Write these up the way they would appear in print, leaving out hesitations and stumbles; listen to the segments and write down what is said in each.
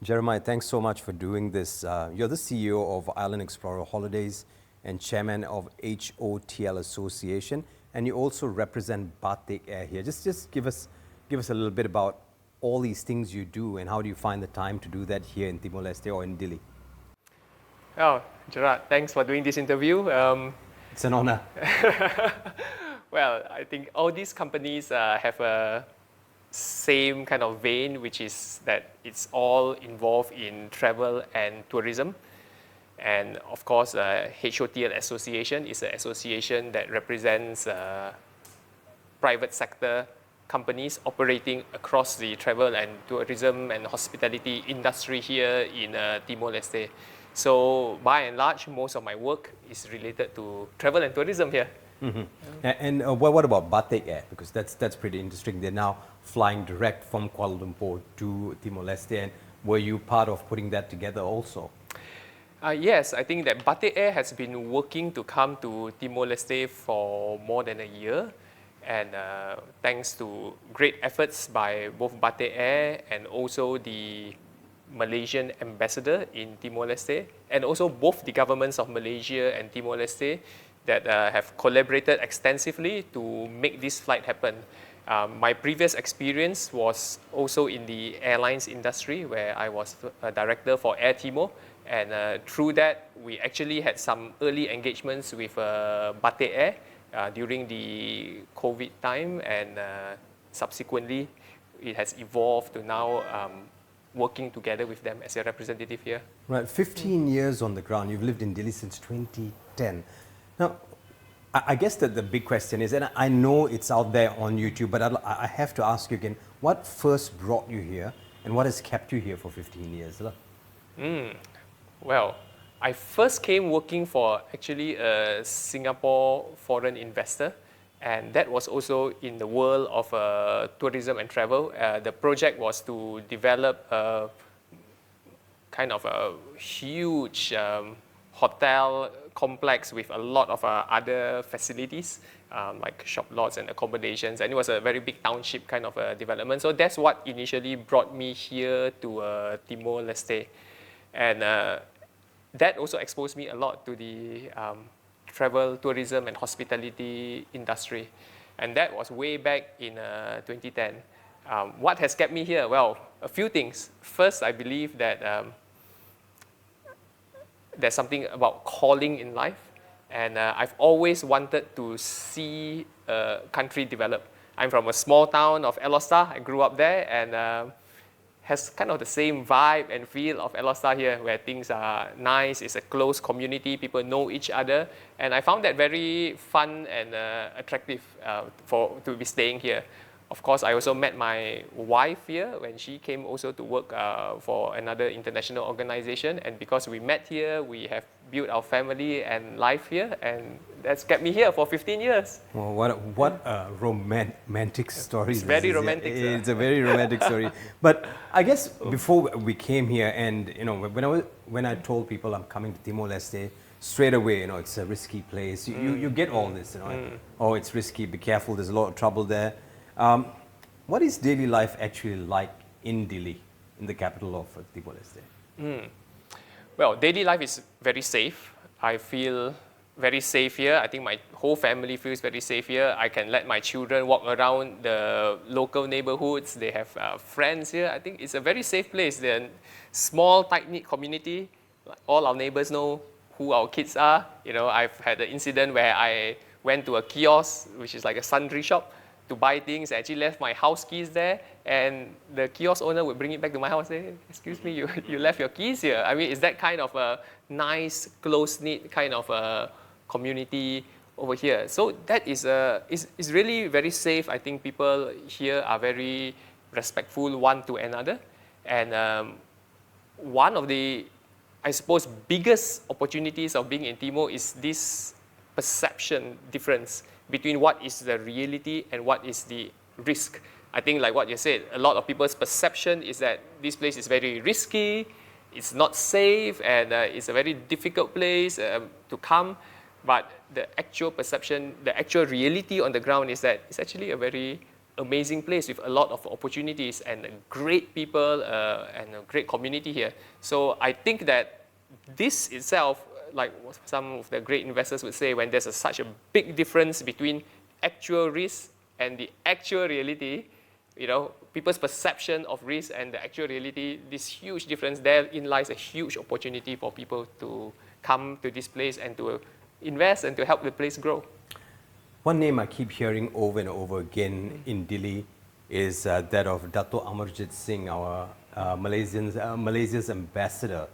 Jeremiah, thanks so much for doing this. You're the CEO of Island Explorer Holidays and chairman of HOTL Association, and you also represent Batik Air here. Just give us a little bit about all these things you do and how do you find the time to do that here in Timor-Leste or in Dili? Oh, Gerard, thanks for doing this interview. It's an honor. Well, I think all these companies have a same kind of vein, which is that it's all involved in travel and tourism. And of course, HOTL Association is an association that represents private sector companies operating across the travel and tourism and hospitality industry here in Timor-Leste. So by and large, most of my work is related to travel and tourism here. Mm-hmm. And what about Batik Air? Because that's pretty interesting. They're now flying direct from Kuala Lumpur to Timor-Leste. And were you part of putting that together also? Yes, I think that Batik Air has been working to come to Timor-Leste for more than a year. And thanks to great efforts by both Batik Air and also the Malaysian ambassador in Timor-Leste, and also both the governments of Malaysia and Timor-Leste that have collaborated extensively to make this flight happen. My previous experience was also in the airlines industry, where I was a director for Air Timor, and through that we actually had some early engagements with Batik Air during the COVID time, and subsequently it has evolved to now working together with them as a representative here. Right, 15 years on the ground. You've lived in Dili since 2010. Now, I guess that the big question is, and I know it's out there on YouTube, but I have to ask you again, what first brought you here and what has kept you here for 15 years? Well, I first came working for actually a Singapore foreign investor, and that was also in the world of tourism and travel. The project was to develop a kind of a huge hotel complex with a lot of other facilities, like shop lots and accommodations, and it was a very big township kind of development. So that's what initially brought me here to Timor-Leste. And that also exposed me a lot to the travel, tourism, and hospitality industry. And that was way back in 2010. What has kept me here? Well, a few things. First, I believe that there's something about calling in life. And I've always wanted to see a country develop. I'm from a small town of Elosta. I grew up there, and has kind of the same vibe and feel of Elosta here, where things are nice, it's a close community, people know each other, and I found that very fun and attractive to be staying here. Of course, I also met my wife here when she came also to work for another international organization, and because we met here, we have built our family and life here, and that's kept me here for 15 years. Well, what a romantic story. It's very romantic. It's a very romantic story. But I guess before we came here, and when I told people I'm coming to Timor-Leste, straight away, it's a risky place. You get all this, Oh, it's risky, be careful, there's a lot of trouble there. What is daily life actually like in Dili, in the capital of Timor-Leste? Well, daily life is very safe. I feel very safe here. I think my whole family feels very safe here. I can let my children walk around the local neighborhoods. They have friends here. I think it's a very safe place. They're a small, tight-knit community. All our neighbors know who our kids are. I've had an incident where I went to a kiosk, which is like a sundry shop, to buy things. I actually left my house keys there, and the kiosk owner would bring it back to my house and say, excuse me, you left your keys here. I mean, it's that kind of a nice, close-knit kind of a community over here. So that is really very safe. I think people here are very respectful one to another. And one of the, I suppose, biggest opportunities of being in Timor is this perception difference between what is the reality and what is the risk. I think like what you said, a lot of people's perception is that this place is very risky, it's not safe, and it's a very difficult place to come. But the actual perception, the actual reality on the ground is that it's actually a very amazing place with a lot of opportunities and great people and a great community here. So I think that this itself, like some of the great investors would say, when there's such a big difference between actual risk and the actual reality, you know, people's perception of risk and the actual reality, this huge difference, therein lies a huge opportunity for people to come to this place and to invest and to help the place grow. One name I keep hearing over and over again in Dili is that of Dato' Amarjit Singh, our Malaysia's ambassador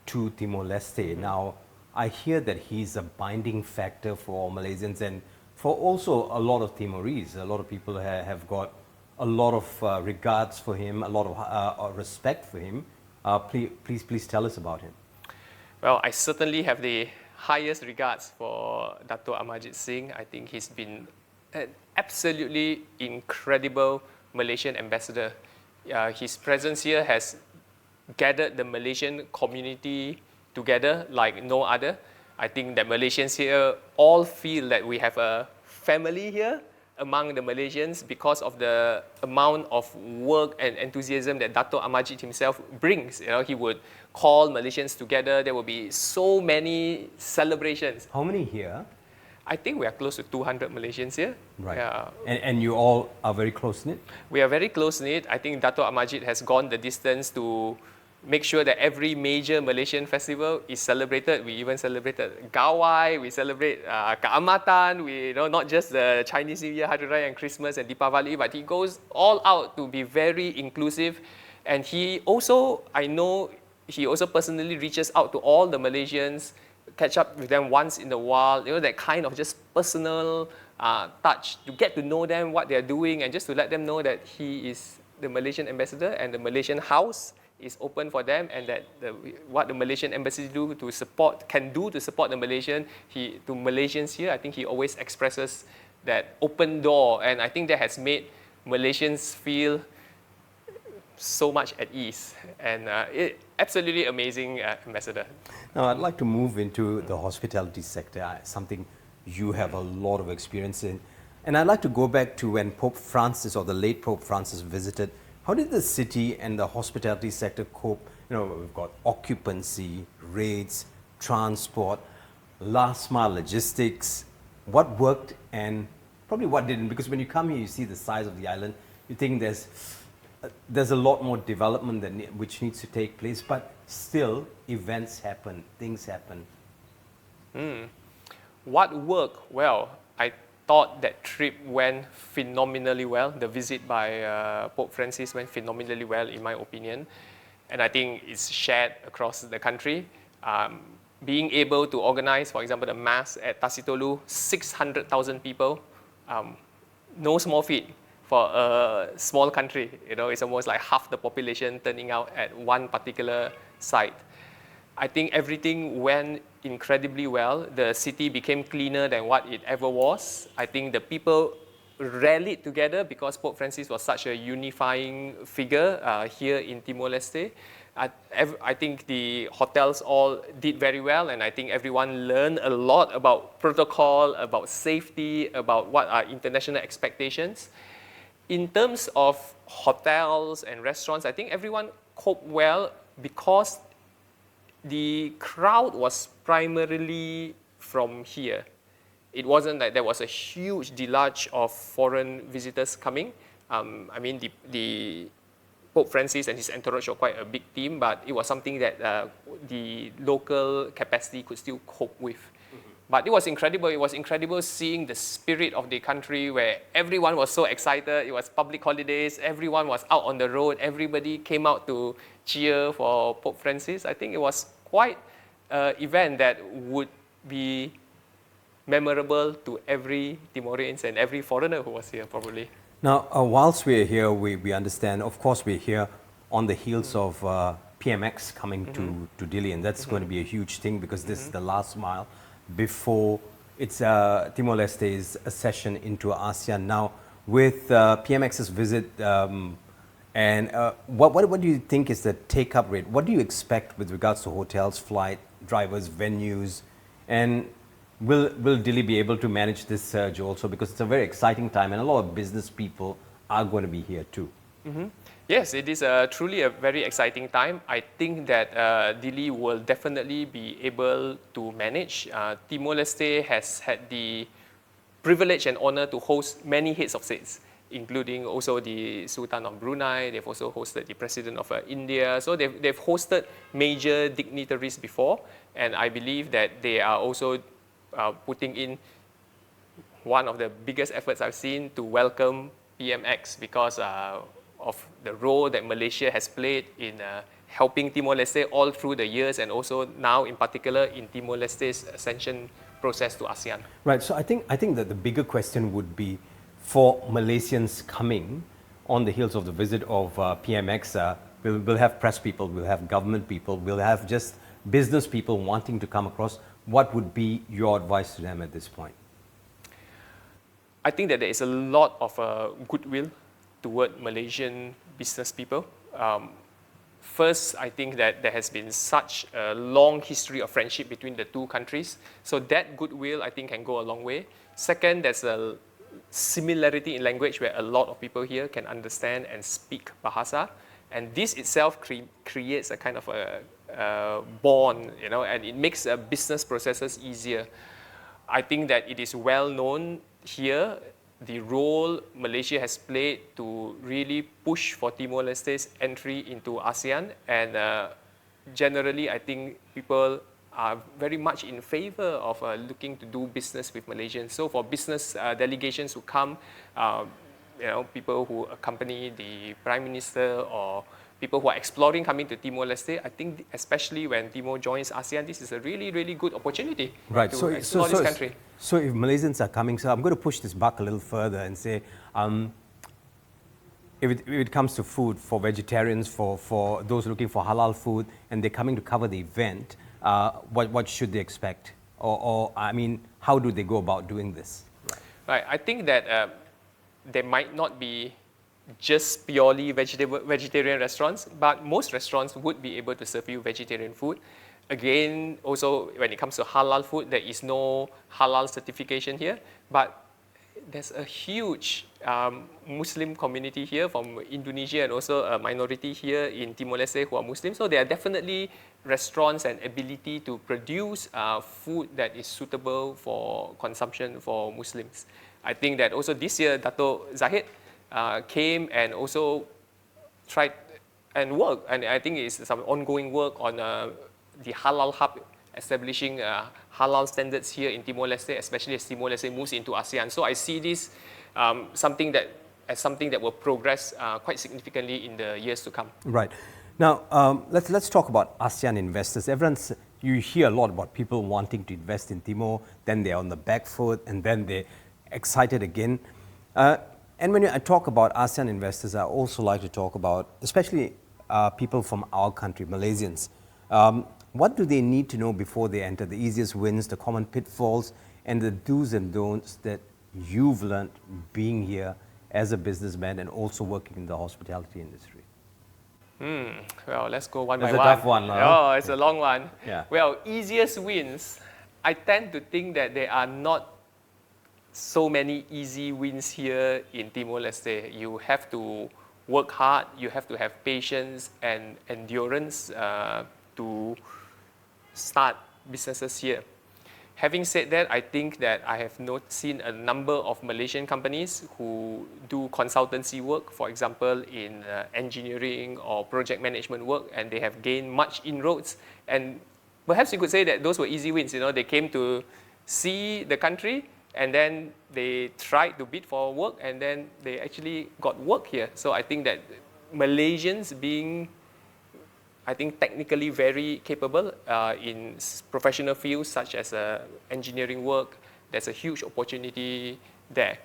to Timor-Leste. Now, I hear that he's a binding factor for all Malaysians and for also a lot of Timorese. A lot of people have got a lot of regards for him, a lot of respect for him. Please tell us about him. Well, I certainly have the highest regards for Dato' Amarjit Singh. I think he's been an absolutely incredible Malaysian ambassador. His presence here has gathered the Malaysian community together like no other. I think that Malaysians here all feel that we have a family here among the Malaysians because of the amount of work and enthusiasm that Dato' Amarjit himself brings. You know, he would call Malaysians together. There will be so many celebrations. How many here? I think we are close to 200 Malaysians here. Right. Yeah. And you all are very close-knit? We are very close-knit. I think Dato' Amarjit has gone the distance to make sure that every major Malaysian festival is celebrated. We even celebrated Gawai, we celebrate Keamatan, we, you know, not just the Chinese New Year, Hari Raya and Christmas and Deepavali, but he goes all out to be very inclusive. And he also, I know, he also personally reaches out to all the Malaysians, catch up with them once in a while, you know, that kind of just personal touch, to get to know them, what they're doing, and just to let them know that he is the Malaysian ambassador and the Malaysian house is open for them, and that what the Malaysian embassy can do to support the to Malaysians here. I think he always expresses that open door, and I think that has made Malaysians feel so much at ease, and absolutely amazing ambassador. Now I'd like to move into the hospitality sector, something you have a lot of experience in, and I'd like to go back to when Pope Francis, or the late Pope Francis, visited. How did the city and the hospitality sector cope? You know, we've got occupancy, rates, transport, last mile logistics. What worked and probably what didn't? Because when you come here, you see the size of the island, you think there's a lot more development which needs to take place, but still events happen, things happen. What worked? Well, I thought that trip went phenomenally well. The visit by Pope Francis went phenomenally well, in my opinion. And I think it's shared across the country. Being able to organize, for example, the Mass at Tasitolu, 600,000 people, no small feat for a small country. You know, it's almost like half the population turning out at one particular site. I think everything went incredibly well. The city became cleaner than what it ever was. I think the people rallied together because Pope Francis was such a unifying figure here in Timor-Leste. I think the hotels all did very well, and I think everyone learned a lot about protocol, about safety, about what are international expectations. In terms of hotels and restaurants, I think everyone coped well because the crowd was primarily from here. It wasn't like there was a huge deluge of foreign visitors coming. I mean, the Pope Francis and his entourage were quite a big team, but it was something that the local capacity could still cope with. But it was incredible. It was incredible seeing the spirit of the country where everyone was so excited. It was public holidays. Everyone was out on the road. Everybody came out to cheer for Pope Francis. I think it was quite an event that would be memorable to every Timorians and every foreigner who was here, probably. Now, whilst we're here, we understand, of course, we're here on the heels of PMX coming to Dili, and that's going to be a huge thing because this is the last mile before it's Timor-Leste's accession into ASEAN. Now, with PMX's visit, and what do you think is the take-up rate? What do you expect with regards to hotels, flight, drivers, venues, and will Dili be able to manage this surge also? Because it's a very exciting time and a lot of business people are going to be here too. Yes, it is truly a very exciting time. I think that Dili will definitely be able to manage. Timor-Leste has had the privilege and honor to host many heads of states, including also the Sultan of Brunei. They've also hosted the President of India. So they've hosted major dignitaries before, and I believe that they are also putting in one of the biggest efforts I've seen to welcome PMX because of the role that Malaysia has played in helping Timor-Leste all through the years, and also now in particular in Timor-Leste's ascension process to ASEAN. Right. So I think that the bigger question would be for Malaysians coming on the heels of the visit of PMX. We'll have press people, we'll have government people, we'll have just business people wanting to come across. What would be your advice to them at this point? I think that there is a lot of goodwill toward Malaysian business people. First, I think that there has been such a long history of friendship between the two countries. So that goodwill, I think, can go a long way. Second, there's a similarity in language where a lot of people here can understand and speak Bahasa. And this itself creates a kind of a bond, and it makes business processes easier. I think that it is well known here the role Malaysia has played to really push for Timor-Leste's entry into ASEAN, and generally I think people are very much in favor of looking to do business with Malaysians. So for business delegations who come, people who accompany the Prime Minister or people who are exploring coming to Timor-Leste, I think especially when Timor joins ASEAN, this is a really, really good opportunity to explore this country. So if Malaysians are coming, so I'm going to push this buck a little further and say, if it comes to food, for vegetarians, for those looking for halal food, and they're coming to cover the event, what should they expect? Or I mean, how do they go about doing this? Right, I think that there might not be just purely vegetarian restaurants, but most restaurants would be able to serve you vegetarian food. Again, also when it comes to halal food, there is no halal certification here, but there's a huge Muslim community here from Indonesia, and also a minority here in Timor-Leste who are Muslim. So there are definitely restaurants and ability to produce food that is suitable for consumption for Muslims. I think that also this year, Dato' Zahid came and also tried and worked, and I think it's some ongoing work on the Halal Hub, establishing halal standards here in Timor-Leste, especially as Timor-Leste moves into ASEAN. So I see this as something that will progress quite significantly in the years to come. Right. Now, let's talk about ASEAN investors. You hear a lot about people wanting to invest in Timor, then they're on the back foot, and then they're excited again. And when I talk about ASEAN investors, I also like to talk about, especially people from our country, Malaysians. What do they need to know before they enter? The easiest wins, the common pitfalls, and the do's and don'ts that you've learned being here as a businessman and also working in the hospitality industry. Well, let's go one by one. It's a tough one. Oh, it's a long one. Yeah. Well, easiest wins. I tend to think that there are not so many easy wins here in Timor-Leste. You have to work hard, you have to have patience and endurance to start businesses here. Having said that, I think that I have seen a number of Malaysian companies who do consultancy work, for example, in engineering or project management work, and they have gained much inroads. And perhaps you could say that those were easy wins. They came to see the country, and then they tried to bid for work, and then they actually got work here. So I think that Malaysians being, I think, technically very capable in professional fields such as engineering work, there's a huge opportunity there.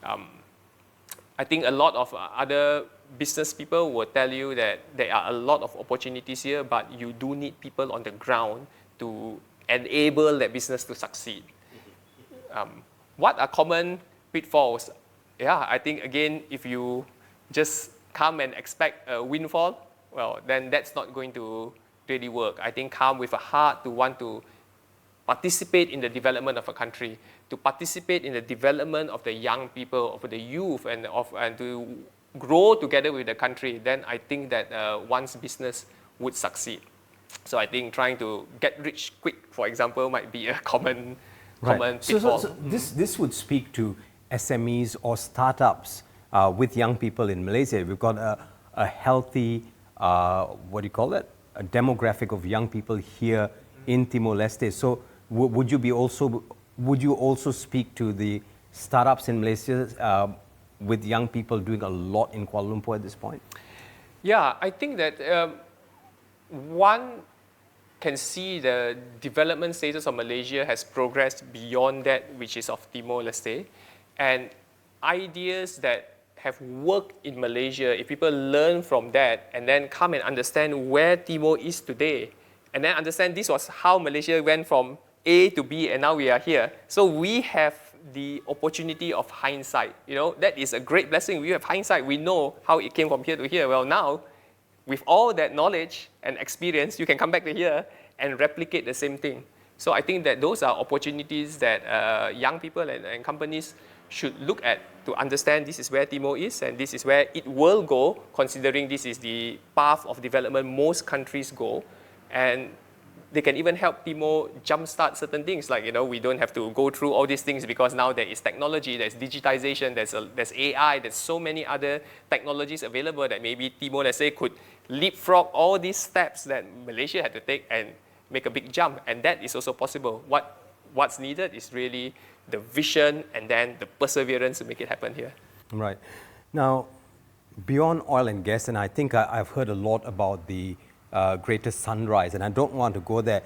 I think a lot of other business people will tell you that there are a lot of opportunities here, but you do need people on the ground to enable that business to succeed. What are common pitfalls? Yeah, I think again, if you just come and expect a windfall, well, then that's not going to really work. I think come with a heart to want to participate in the development of a country, to participate in the development of the young people, of the youth, and to grow together with the country, then I think that one's business would succeed. So I think trying to get rich quick, for example, might be a common pitfall. So this would speak to SMEs or startups with young people in Malaysia. We've got a healthy, what do you call it? A demographic of young people here in Timor-Leste. So would you also speak to the startups in Malaysia with young people doing a lot in Kuala Lumpur at this point? Yeah, I think that one can see the development status of Malaysia has progressed beyond that which is of Timor-Leste, and ideas that have worked in Malaysia, if people learn from that and then come and understand where Timor is today, and then understand this was how Malaysia went from A to B and now we are here. So we have the opportunity of hindsight. You know, that is a great blessing. We have hindsight. We know how it came from here to here. Well, now, with all that knowledge and experience, you can come back to here and replicate the same thing. So I think that those are opportunities that young people and companies should look at to understand this is where Timor is and this is where it will go, considering this is the path of development most countries go. And they can even help Timor jumpstart certain things, like, you know, we don't have to go through all these things because now there is technology, there's digitization, there's AI, there's so many other technologies available that maybe Timor-Leste could leapfrog all these steps that Malaysia had to take and make a big jump. And that is also possible. What's needed is really the vision and then the perseverance to make it happen here. Right. Now, beyond oil and gas, and I think I've heard a lot about the greater sunrise, and I don't want to go there.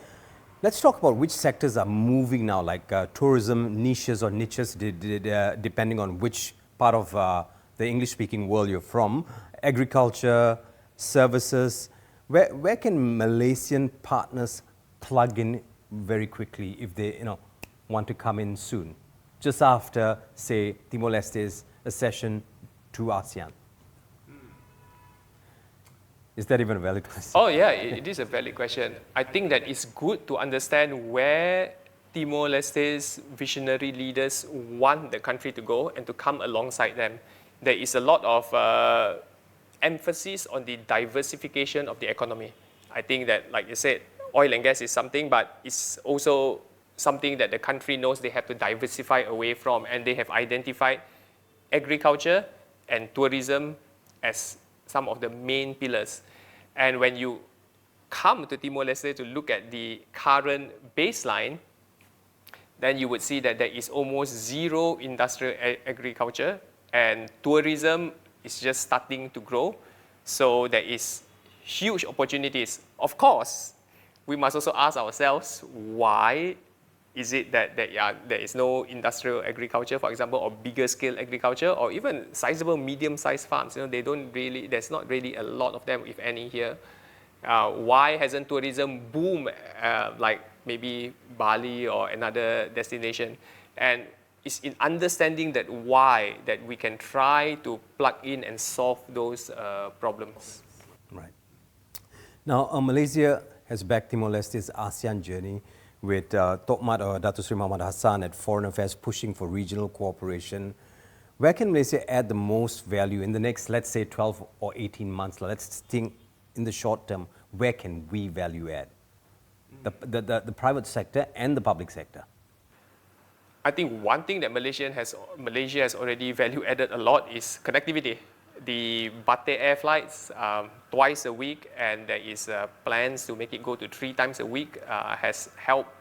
Let's talk about which sectors are moving now, like tourism, niches, depending on which part of the English-speaking world you're from, agriculture, services. Where can Malaysian partners plug in very quickly if they want to come in soon, just after, say, Timor-Leste's accession to ASEAN? Is that even a valid question? Oh yeah, it is a valid question. I think that it's good to understand where Timor-Leste's visionary leaders want the country to go and to come alongside them. There is a lot of emphasis on the diversification of the economy. I think that, like you said, oil and gas is something, but it's also something that the country knows they have to diversify away from, and they have identified agriculture and tourism as some of the main pillars. And when you come to Timor-Leste to look at the current baseline, then you would see that there is almost zero industrial agriculture, and tourism is just starting to grow. So there is huge opportunities. Of course, we must also ask ourselves, why is it that there is no industrial agriculture, for example, or bigger scale agriculture, or even sizable medium-sized farms? There's not really a lot of them, if any, here. Why hasn't tourism boomed like maybe Bali or another destination? And it's in understanding that why that we can try to plug in and solve those problems. Right. Now, Malaysia has backed Timor-Leste's ASEAN journey with Tokmat or Datuk Seri Muhammad Hassan at Foreign Affairs pushing for regional cooperation. Where can Malaysia add the most value in the next, let's say, 12 or 18 months? Let's think in the short term, where can we value add? The private sector and the public sector. I think one thing that Malaysia has already value added a lot is connectivity. The Batik Air flights twice a week, and there is plans to make it go to 3 times a week, has helped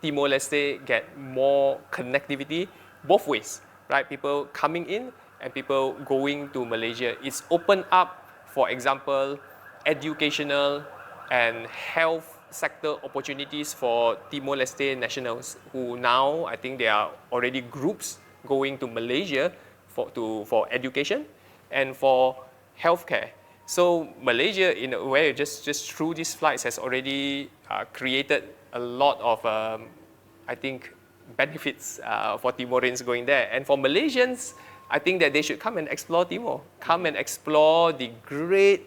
Timor-Leste get more connectivity both ways, right? People coming in and people going to Malaysia. It's opened up, for example, educational and health sector opportunities for Timor-Leste nationals who now, I think there are already groups going to Malaysia for education and for healthcare. So Malaysia, in a way, just through these flights has already created a lot of, I think, benefits for Timorians going there. And for Malaysians, I think that they should come and explore Timor, come and explore the great,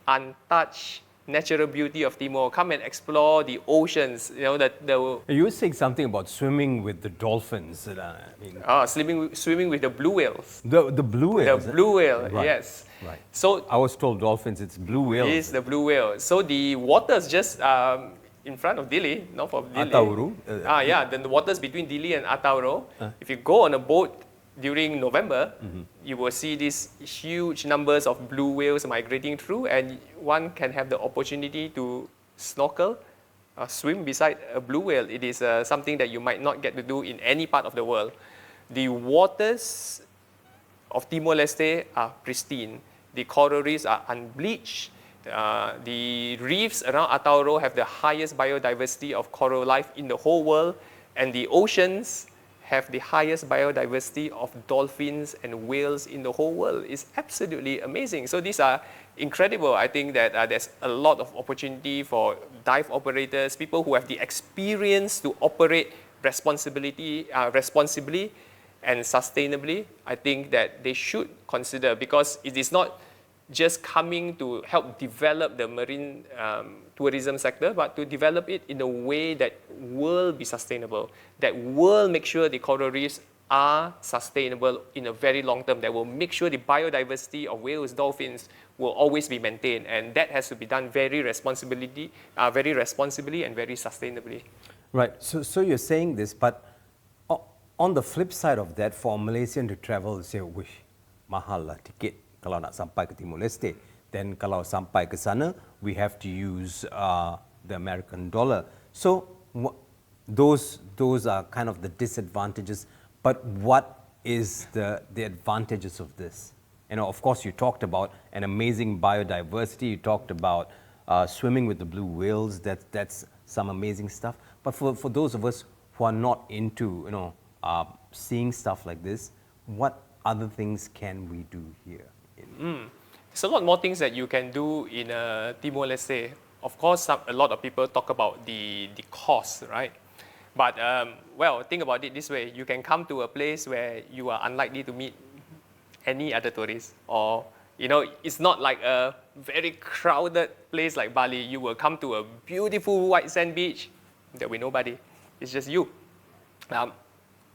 untouched natural beauty of Timor. Come and explore the oceans. You know, You were saying something about swimming with the dolphins. swimming with the blue whales. The blue whales. The blue whale, Right. yes. Right. So I was told dolphins, it's blue whales. is the blue whale. So the waters just in front of Dili, north of Dili. Atauru. Then the waters between Dili and Atauro. If you go on a boat during November, you will see these huge numbers of blue whales migrating through, and one can have the opportunity to snorkel, swim beside a blue whale. It is something that you might not get to do in any part of the world. The waters of Timor-Leste are pristine. The coral reefs are unbleached. The reefs around Atauro have the highest biodiversity of coral life in the whole world, and the oceans have the highest biodiversity of dolphins and whales in the whole world. It's absolutely amazing. So these are incredible. I think that there's a lot of opportunity for dive operators, people who have the experience to operate responsibly and sustainably. I think that they should consider, because it is not just coming to help develop the marine tourism sector, but to develop it in a way that will be sustainable, that will make sure the coral reefs are sustainable in a very long term, that will make sure the biodiversity of whales, dolphins will always be maintained. And that has to be done very responsibly and very sustainably. Right. So you're saying this, but on the flip side of that, for a Malaysian to travel, say, wish, mahal lah tiket kalau nak sampai ke Timor-Leste. Then kalau sampai ke sana, we have to use the American dollar. So those are kind of the disadvantages. But what is the advantages of this? You know, of course, you talked about an amazing biodiversity. You talked about swimming with the blue whales. That's some amazing stuff. But for those of us who are not into, seeing stuff like this, what other things can we do here? There's a lot more things that you can do in Timor-Leste. Of course, a lot of people talk about the cost, right? But, think about it this way. You can come to a place where you are unlikely to meet any other tourists. Or, it's not like a very crowded place like Bali. You will come to a beautiful white sand beach. There will be nobody. It's just you.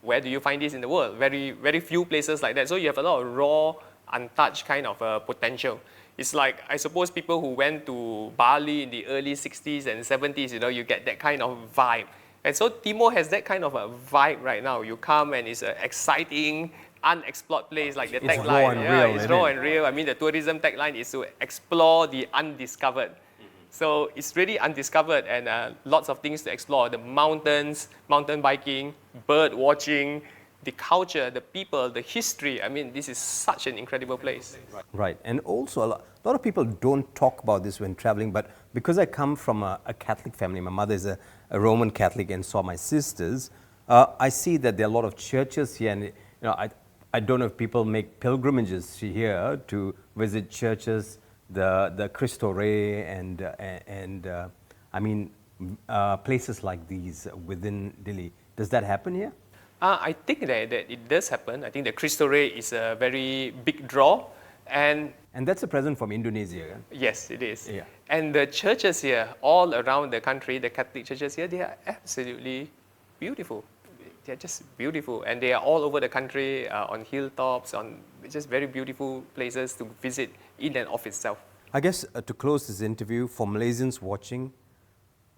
Where do you find this in the world? Very, very few places like that. So you have a lot of raw, untouched kind of potential. It's like, I suppose people who went to Bali in the early 60s and 70s, you get that kind of vibe. And so Timor has that kind of a vibe right now. You come and it's an exciting, unexplored place, like the tagline. Raw and real, it's raw and real. I mean, the tourism tagline is to explore the undiscovered. So it's really undiscovered, and lots of things to explore. The mountains, mountain biking, bird watching, the culture, the people, the history. I mean, this is such an incredible place. Right. And also, a lot of people don't talk about this when traveling, but because I come from a Catholic family, my mother is a Roman Catholic, and so are my sisters, I see that there are a lot of churches here, and I don't know if people make pilgrimages here to visit churches, the Cristo Rey, and places like these within Dili. Does that happen here? I think that it does happen. I think the Cristo Rey is a very big draw. And that's a present from Indonesia, yeah? Yes, it is. Yeah. And the churches here, all around the country, the Catholic churches here, they are absolutely beautiful. They are just beautiful. And they are all over the country, on hilltops, on just very beautiful places to visit in and of itself. I guess to close this interview, for Malaysians watching,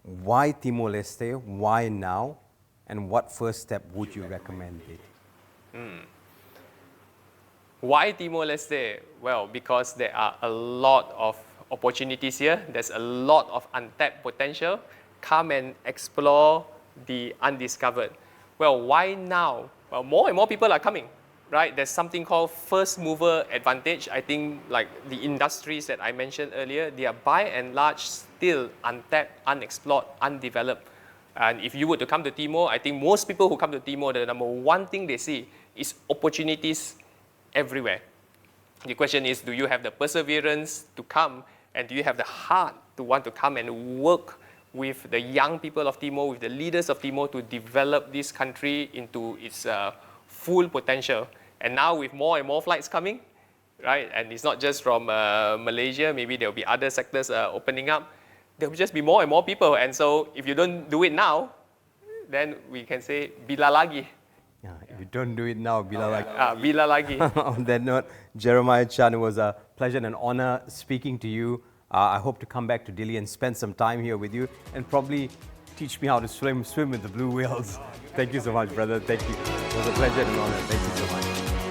why Timor-Leste? Why now? And what first step would you recommend it? Why Timor-Leste? Well, because there are a lot of opportunities here. There's a lot of untapped potential. Come and explore the undiscovered. Well, why now? Well, more and more people are coming, right? There's something called first mover advantage. I think like the industries that I mentioned earlier, they are by and large still untapped, unexplored, undeveloped. And if you were to come to Timor, I think most people who come to Timor, the number one thing they see is opportunities everywhere. The question is, do you have the perseverance to come, and do you have the heart to want to come and work with the young people of Timor, with the leaders of Timor, to develop this country into its full potential? And now with more and more flights coming, right, and it's not just from Malaysia, maybe there will be other sectors opening up. there will just be more and more people. And so if you don't do it now, then we can say bila lagi. Yeah, if you don't do it now, bila like. Bila lagi. On that note, Jeremiah Chan, it was a pleasure and an honor speaking to you. I hope to come back to Delhi and spend some time here with you and probably teach me how to swim with the blue whales. Thank you so much, brother. Thank you. It was a pleasure and an honor. Thank you so much.